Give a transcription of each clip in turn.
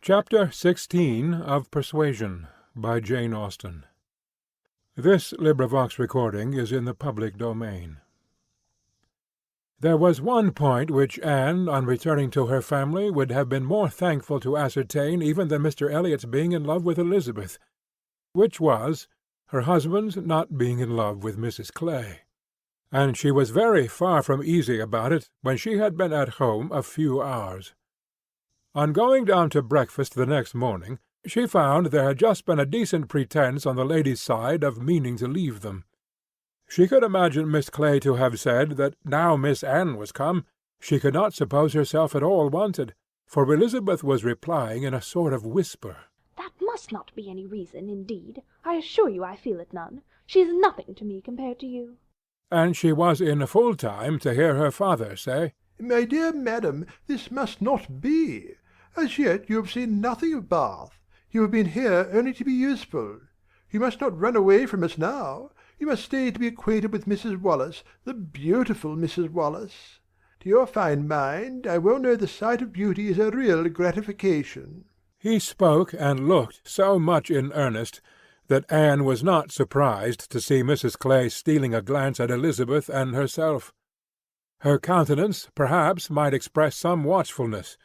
Chapter 16 of Persuasion, by Jane Austen. This recording is in the public domain. There was one point which Anne, on returning to her family, would have been more thankful to ascertain even than Mr. Elliot's being in love with Elizabeth, which was her husband's not being in love with Mrs. Clay; and she was very far from easy about it when she had been at home a few hours. On going down to breakfast the next morning, she found there had just been a decent pretence on the ladies' side of meaning to leave them. She could imagine Miss Clay to have said that now Miss Anne was come, she could not suppose herself at all wanted, for Elizabeth was replying in a sort of whisper. "That must not be any reason, indeed. I assure you I feel it none. She is nothing to me compared to you." And she was in full time to hear her father say, "My dear madam, this must not be. As yet you have seen nothing of Bath. You have been here only to be useful. You must not run away from us now. You must stay to be acquainted with Mrs. Wallace, the beautiful Mrs. Wallace. To your fine mind, I well know the sight of beauty is a real gratification." He spoke and looked so much in earnest that Anne was not surprised to see Mrs. Clay stealing a glance at Elizabeth and herself. Her countenance, perhaps, might express some watchfulness,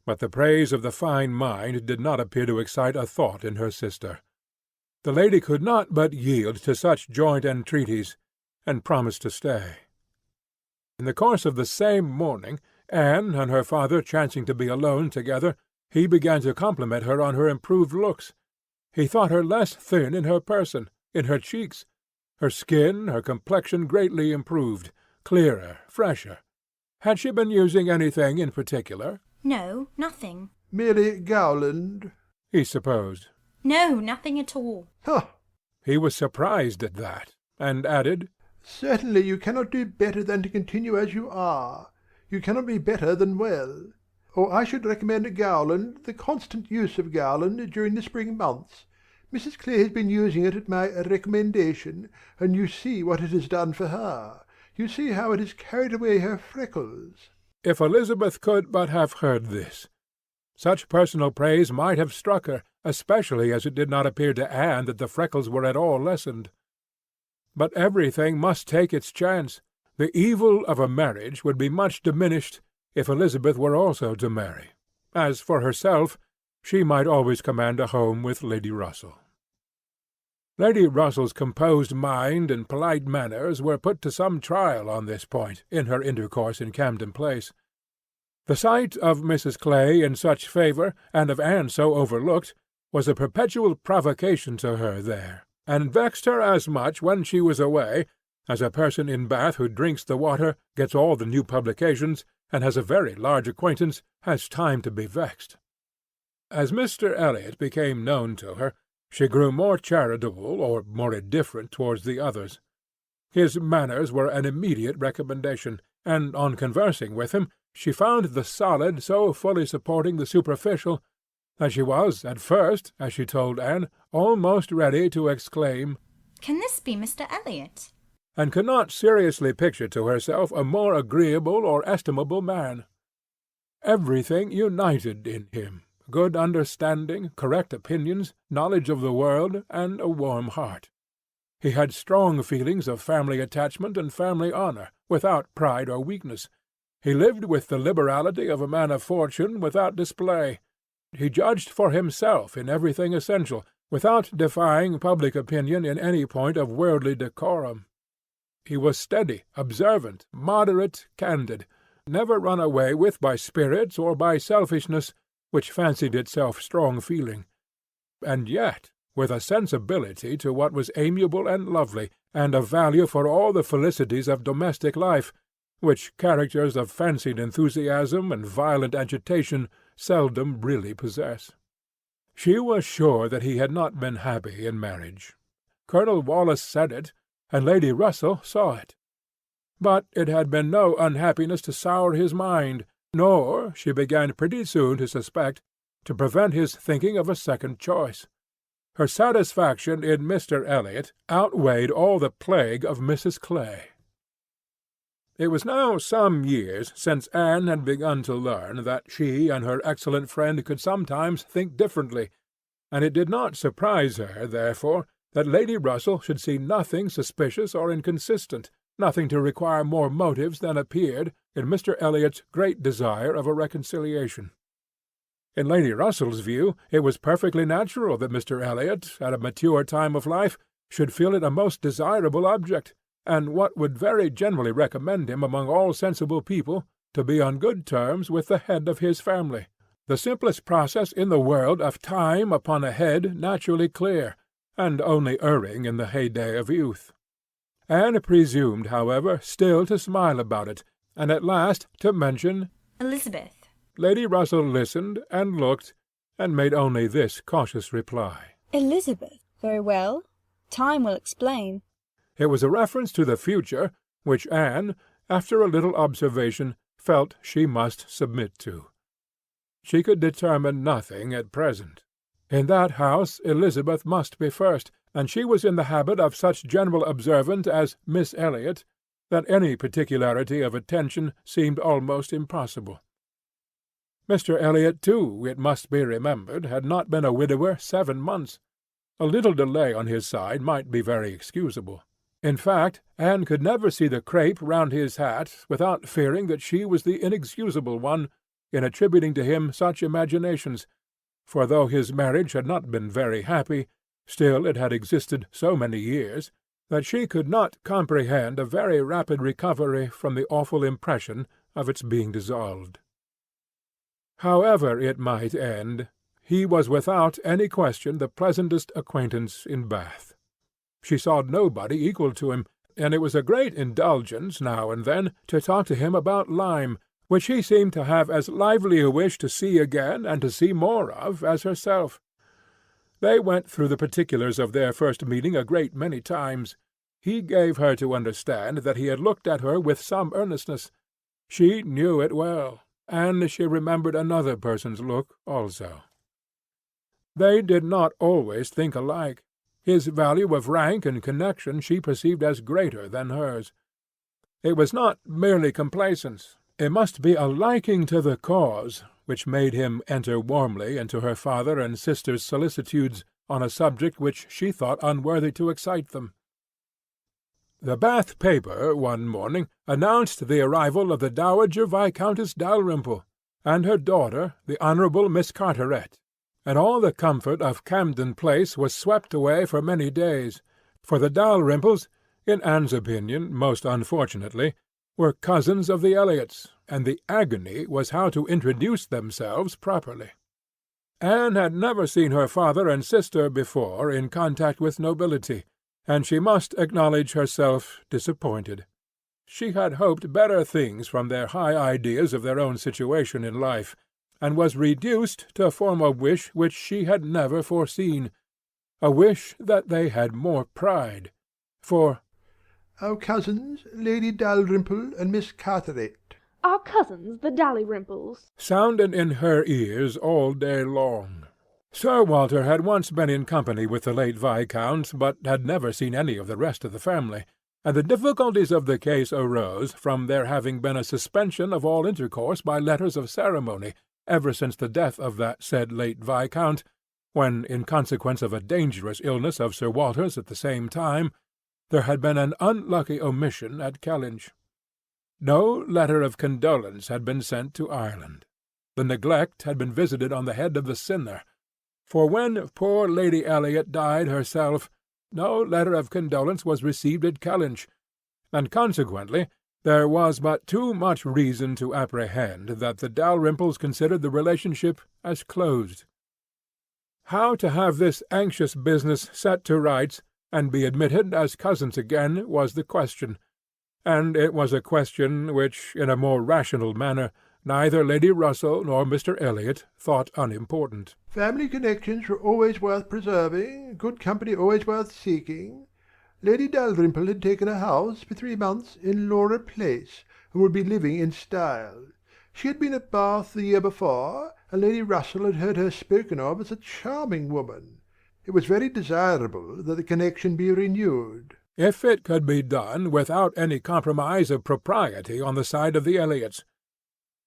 but the praise of the fine mind did not appear to excite a thought in her sister. The lady could not but yield to such joint entreaties, and promised to stay. In the course of the same morning, Anne and her father chancing to be alone together, he began to compliment her on her improved looks. He thought her less thin in her person, in her cheeks. Her skin, her complexion greatly improved, clearer, fresher. Had she been using anything in particular? No, nothing. "Merely Gowland?" he supposed. No, nothing at all. "Ha!" He was surprised at that, and added, "Certainly you cannot do better than to continue as you are. You cannot be better than well. Or I should recommend Gowland, the constant use of Gowland during the spring months. Mrs. Clay has been using it at my recommendation, and you see what it has done for her. You see how it has carried away her freckles." If Elizabeth could but have heard this! Such personal praise might have struck her, especially as it did not appear to Anne that the freckles were at all lessened. But everything must take its chance. The evil of a marriage would be much diminished if Elizabeth were also to marry. As for herself, she might always command a home with Lady Russell. Lady Russell's composed mind and polite manners were put to some trial on this point in her intercourse in Camden Place. The sight of Mrs. Clay in such favour, and of Anne so overlooked, was a perpetual provocation to her there, and vexed her as much when she was away, as a person in Bath who drinks the water, gets all the new publications, and has a very large acquaintance, has time to be vexed. As Mr. Elliot became known to her, she grew more charitable or more indifferent towards the others. His manners were an immediate recommendation, and on conversing with him she found the solid so fully supporting the superficial that she was, at first, as she told Anne, almost ready to exclaim, "Can this be Mr. Elliot?" and could not seriously picture to herself a more agreeable or estimable man. Everything united in him. Good understanding, correct opinions, knowledge of the world, and a warm heart. He had strong feelings of family attachment and family honour, without pride or weakness. He lived with the liberality of a man of fortune, without display. He judged for himself in everything essential, without defying public opinion in any point of worldly decorum. He was steady, observant, moderate, candid, never run away with by spirits or by selfishness, which fancied itself strong feeling, and yet with a sensibility to what was amiable and lovely, and a value for all the felicities of domestic life, which characters of fancied enthusiasm and violent agitation seldom really possess. She was sure that he had not been happy in marriage. Colonel Wallis said it, and Lady Russell saw it. But it had been no unhappiness to sour his mind, nor, she began pretty soon to suspect, to prevent his thinking of a second choice. Her satisfaction in Mr. Elliot outweighed all the plague of Mrs. Clay. It was now some years since Anne had begun to learn that she and her excellent friend could sometimes think differently, and it did not surprise her, therefore, that Lady Russell should see nothing suspicious or inconsistent, nothing to require more motives than appeared, in Mr. Elliot's great desire of a reconciliation. In Lady Russell's view, it was perfectly natural that Mr. Elliot, at a mature time of life, should feel it a most desirable object, and what would very generally recommend him among all sensible people, to be on good terms with the head of his family. The simplest process in the world of time upon a head naturally clear, and only erring in the heyday of youth. Anne presumed, however, still to smile about it, and at last to mention Elizabeth. Lady Russell listened, and looked, and made only this cautious reply. Elizabeth. Very well. Time will explain. It was a reference to the future, which Anne, after a little observation, felt she must submit to. She could determine nothing at present. In that house Elizabeth must be first, and she was in the habit of such general observant as Miss Elliot, that any particularity of attention seemed almost impossible. Mr. Elliot, too, it must be remembered, had not been a widower 7 months. A little delay on his side might be very excusable. In fact, Anne could never see the crape round his hat without fearing that she was the inexcusable one in attributing to him such imaginations, for though his marriage had not been very happy, still it had existed so many years that she could not comprehend a very rapid recovery from the awful impression of its being dissolved. However it might end, he was without any question the pleasantest acquaintance in Bath. She saw nobody equal to him, and it was a great indulgence now and then to talk to him about Lyme, which he seemed to have as lively a wish to see again and to see more of as herself. They went through the particulars of their first meeting a great many times. He gave her to understand that he had looked at her with some earnestness. She knew it well, and she remembered another person's look also. They did not always think alike. His value of rank and connection she perceived as greater than hers. It was not merely complaisance. It must be a liking to the cause which made him enter warmly into her father and sister's solicitudes on a subject which she thought unworthy to excite them. The Bath paper one morning announced the arrival of the Dowager Viscountess Dalrymple, and her daughter, the Honourable Miss Carteret, and all the comfort of Camden Place was swept away for many days, for the Dalrymples, in Anne's opinion most unfortunately, were cousins of the Elliots, and the agony was how to introduce themselves properly. Anne had never seen her father and sister before in contact with nobility, and she must acknowledge herself disappointed. She had hoped better things from their high ideas of their own situation in life, and was reduced to form a wish which she had never foreseen, a wish that they had more pride. For our cousins, Lady Dalrymple and Miss Carteret. Our cousins, the Dalrymples, sounded in her ears all day long. Sir Walter had once been in company with the late Viscount, but had never seen any of the rest of the family, and the difficulties of the case arose from there having been a suspension of all intercourse by letters of ceremony ever since the death of that said late Viscount, when, in consequence of a dangerous illness of Sir Walter's at the same time, there had been an unlucky omission at Kellynch. No letter of condolence had been sent to Ireland. The neglect had been visited on the head of the sinner, for when poor Lady Elliot died herself, no letter of condolence was received at Kellynch, and consequently there was but too much reason to apprehend that the Dalrymples considered the relationship as closed. How to have this anxious business set to rights and be admitted as cousins again was the question, and it was a question which, in a more rational manner, neither Lady Russell nor Mr. Elliot thought unimportant. Family connections were always worth preserving, good company always worth seeking. Lady Dalrymple had taken a house for 3 months in Laura Place, and would be living in style. She had been at Bath the year before, and Lady Russell had heard her spoken of as a charming woman. It was very desirable that the connection be renewed. if it could be done without any compromise of propriety on the side of the Elliots.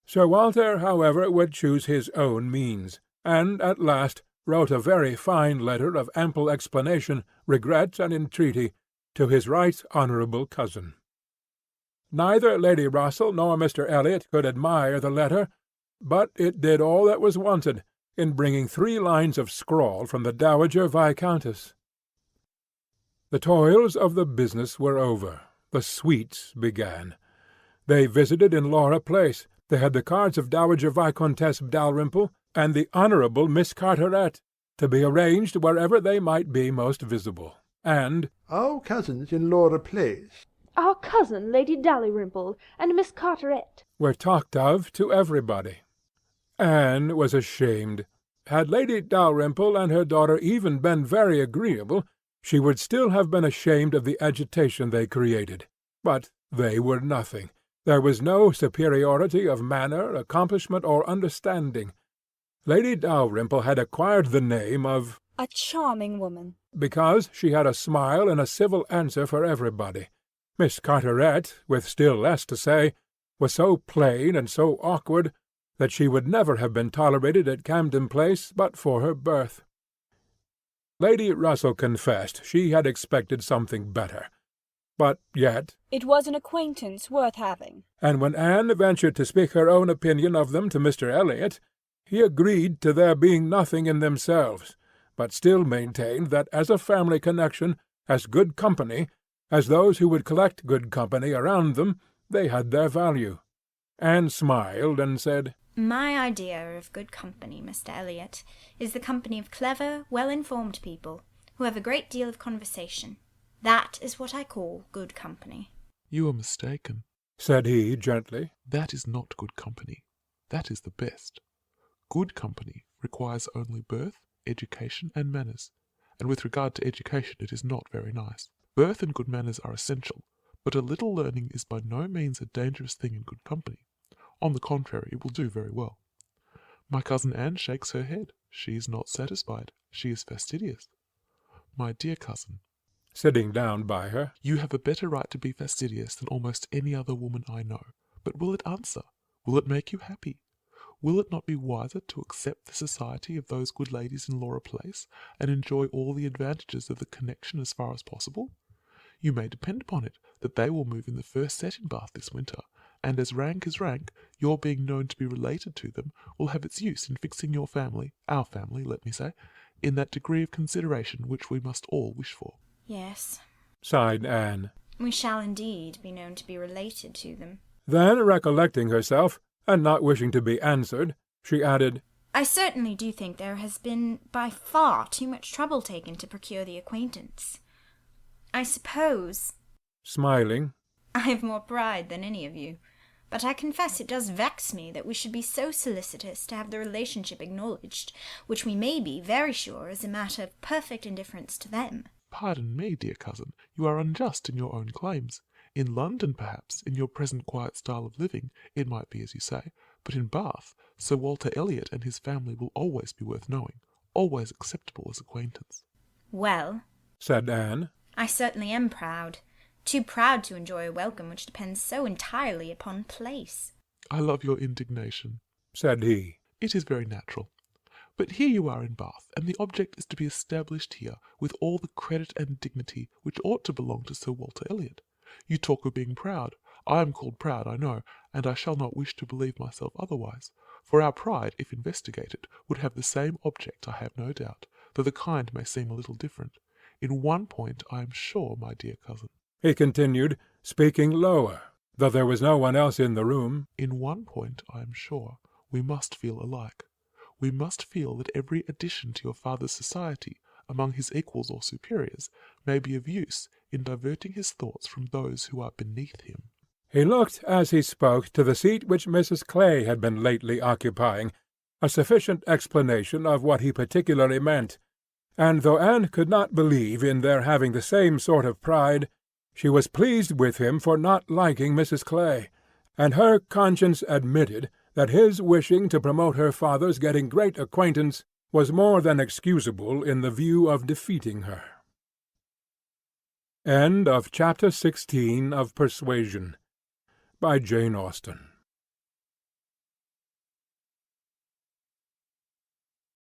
Sir Walter, however, would choose his own means, and at last wrote a very fine letter of ample explanation, regret, and entreaty to his right honourable cousin. Neither Lady Russell nor Mr. Elliot could admire the letter, but it did all that was wanted in bringing 3 lines of scrawl from the Dowager Viscountess. The toils of the business were over. The sweets began. They visited in Laura Place. They had the cards of Dowager Viscountess Dalrymple and the Honourable Miss Carteret, to be arranged wherever they might be most visible, and Our cousins in Laura Place. Our cousin, Lady Dalrymple, and Miss Carteret. were talked of to everybody. Anne was ashamed. Had Lady Dalrymple and her daughter even been very agreeable, she would still have been ashamed of the agitation they created. But they were nothing. There was no superiority of manner, accomplishment, or understanding. Lady Dalrymple had acquired the name of A charming woman. because she had a smile and a civil answer for everybody. Miss Carteret, with still less to say, was so plain and so awkward that she would never have been tolerated at Camden Place but for her birth. Lady Russell confessed she had expected something better, but yet, It was an acquaintance worth having. and when Anne ventured to speak her own opinion of them to Mr. Elliot, he agreed to their being nothing in themselves, but still maintained that as a family connection, as good company, as those who would collect good company around them, they had their value. Anne smiled and said, My idea of good company, Mr. Elliot, is the company of clever, well-informed people who have a great deal of conversation. That is what I call good company. You are mistaken. said he gently. That is not good company. That is the best. Good company requires only birth, education, and manners, and with regard to education it is not very nice. Birth and good manners are essential, but a little learning is by no means a dangerous thing in good company. On the contrary, it will do very well. My cousin Anne shakes her head. She is not satisfied. She is fastidious. My dear cousin, Sitting down by her, you have a better right to be fastidious than almost any other woman I know. But will it answer? Will it make you happy? Will it not be wiser to accept the society of those good ladies in Laura Place, and enjoy all the advantages of the connection as far as possible? You may depend upon it that they will move in the first set in Bath this winter, and as rank is rank, your being known to be related to them will have its use in fixing your family, our family, let me say, in that degree of consideration which we must all wish for. Yes, sighed Anne. we shall indeed be known to be related to them. Then, recollecting herself, and not wishing to be answered, she added, I certainly do think there has been by far too much trouble taken to procure the acquaintance. I suppose smiling, I have more pride than any of you, but I confess it does vex me that we should be so solicitous to have the relationship acknowledged, which we may be very sure is a matter of perfect indifference to them. Pardon me, dear cousin, you are unjust in your own claims. In London, perhaps, in your present quiet style of living, it might be as you say, but in Bath, Sir Walter Elliot and his family will always be worth knowing, always acceptable as acquaintance. Well, said Anne. I certainly am proud. Too proud to enjoy a welcome which depends so entirely upon place. I love your indignation, said he. It is very natural. But here you are in Bath, and the object is to be established here with all the credit and dignity which ought to belong to Sir Walter Elliot. You talk of being proud. I am called proud, I know, and I shall not wish to believe myself otherwise, for our pride, if investigated, would have the same object, I have no doubt, though the kind may seem a little different. In one point I am sure, my dear cousin, He continued, speaking lower, though there was no one else in the room. In one point I am sure we must feel alike. We must feel that every addition to your father's society among his equals or superiors may be of use in diverting his thoughts from those who are beneath him. He looked as he spoke to the seat which Mrs. Clay had been lately occupying, a sufficient explanation of what he particularly meant, and though Anne could not believe in their having the same sort of pride, she was pleased with him for not liking Mrs. Clay, and her conscience admitted that his wishing to promote her father's getting great acquaintance was more than excusable in the view of defeating her. End of Chapter 16 of Persuasion, by Jane Austen.